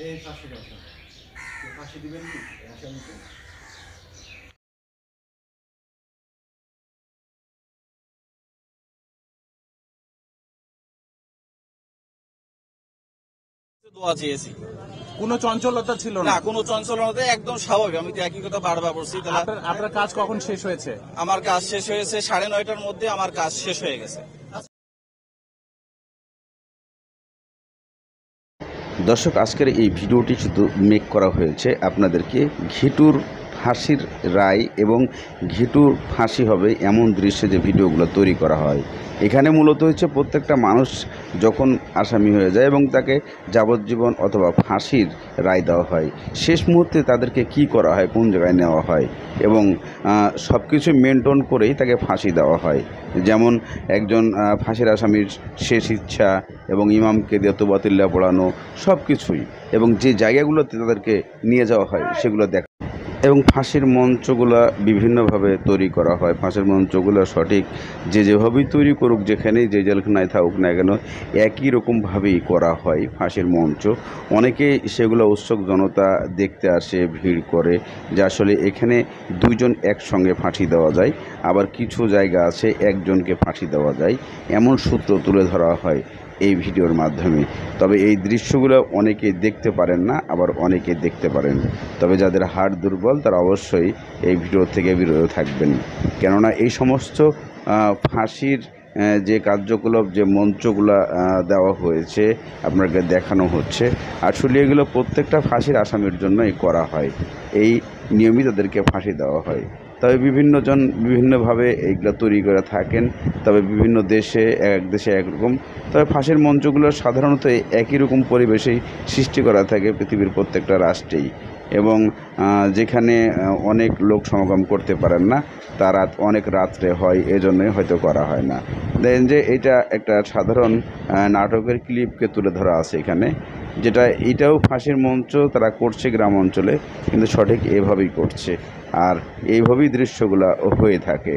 এই 500 টাকা ফাঁসি দিবেন কি আসামিকে? দোয়া চেয়েছি। কোনো চঞ্চলতা ছিল না, না? কোনো চঞ্চলতা, একদম স্বাভাবিক। আমি তো একই কথা বারবার বলছি। আপনার কাজ কখন শেষ হয়েছে? আমার কাজ শেষ হয়েছে 9:30টার মধ্যে, আমার কাজ শেষ হয়ে গেছে। দর্শক, আজকের এই ভিডিওটি শুধু মেক করা হয়েছে আপনাদেরকে ঘিটুর ফাঁসির রায় এবং ঘিটুর ফাঁসি হবে এমন দৃশ্যে যে ভিডিওগুলো তৈরি করা হয়। এখানে মূলত হচ্ছে প্রত্যেকটা মানুষ যখন আসামি হয়ে যায় এবং তাকে যাবজ্জীবন অথবা ফাঁসির রায় দেওয়া হয়, শেষ মুহূর্তে তাদেরকে কি করা হয়, কোন জায়গায় নেওয়া হয় এবং সব কিছু মেনটেন করেই তাকে ফাঁসি দেওয়া হয়। যেমন একজন ফাঁসির আসামির শেষ ইচ্ছা এবং ইমামকে দিয়ে তোবাতুল্লাহ পড়ানো সব কিছুই, এবং যে জায়গাগুলোতে তাদেরকে নিয়ে যাওয়া হয় সেগুলো দেখা, এবং ফাঁসির মঞ্চগুলো বিভিন্নভাবে তৈরি করা হয়। ফাঁসির মঞ্চগুলো সঠিক যেভাবেই তৈরি করুক, যেখানেই যে জেলখানায় থাকুক না কেন, একই রকমভাবেই করা হয় ফাঁসির মঞ্চ। অনেকেই সেগুলো উৎসুক জনতা দেখতে আসে, ভিড় করে যে আসলে এখানে দুইজন একসঙ্গে ফাঁসি দেওয়া যায়, আবার কিছু জায়গা আছে একজনকে ফাঁসি দেওয়া যায়, এমন সূত্র তুলে ধরা হয় এই ভিডিওর মাধ্যমে। তবে এই দৃশ্যগুলো অনেকে দেখতে পারেন না, আবার অনেকে দেখতে পারেন। তবে যাদের হাড় দুর্বল তারা অবশ্যই এই ভিডিও থেকে বিরত থাকবেন, কেননা এই সমস্ত ফাঁসির যে কার্যকলাপ, যে মঞ্চগুলো দেওয়া হয়েছে, আপনাকে দেখানো হচ্ছে, আসলে এগুলো প্রত্যেকটা ফাঁসির আসামির জন্যই করা হয়। এই নিয়মিত তাদেরকে ফাঁসি দেওয়া হয়। তবে বিভিন্নজন বিভিন্নভাবে এইগুলো তৈরি করে থাকেন, তবে বিভিন্ন দেশে এক দেশে একরকম। তবে ফাঁসির মঞ্চগুলো সাধারণত একই রকম পরিবেশেই সৃষ্টি করা থাকে পৃথিবীর প্রত্যেকটা রাষ্ট্রেই, এবং যেখানে অনেক লোক সমাগম করতে পারেন না, তারা অনেক রাত্রে হয়, এজন্যই হয়তো করা হয় না। দেখেন যে এটা একটা সাধারণ নাটকের ক্লিপকে তুলে ধরা আছে এখানে, যেটা এটাও ফাঁসির মঞ্চ তারা করছে গ্রাম অঞ্চলে, কিন্তু সঠিক এভাবেই করছে, আর এইভাবেই দৃশ্যগুলো হয়ে থাকে।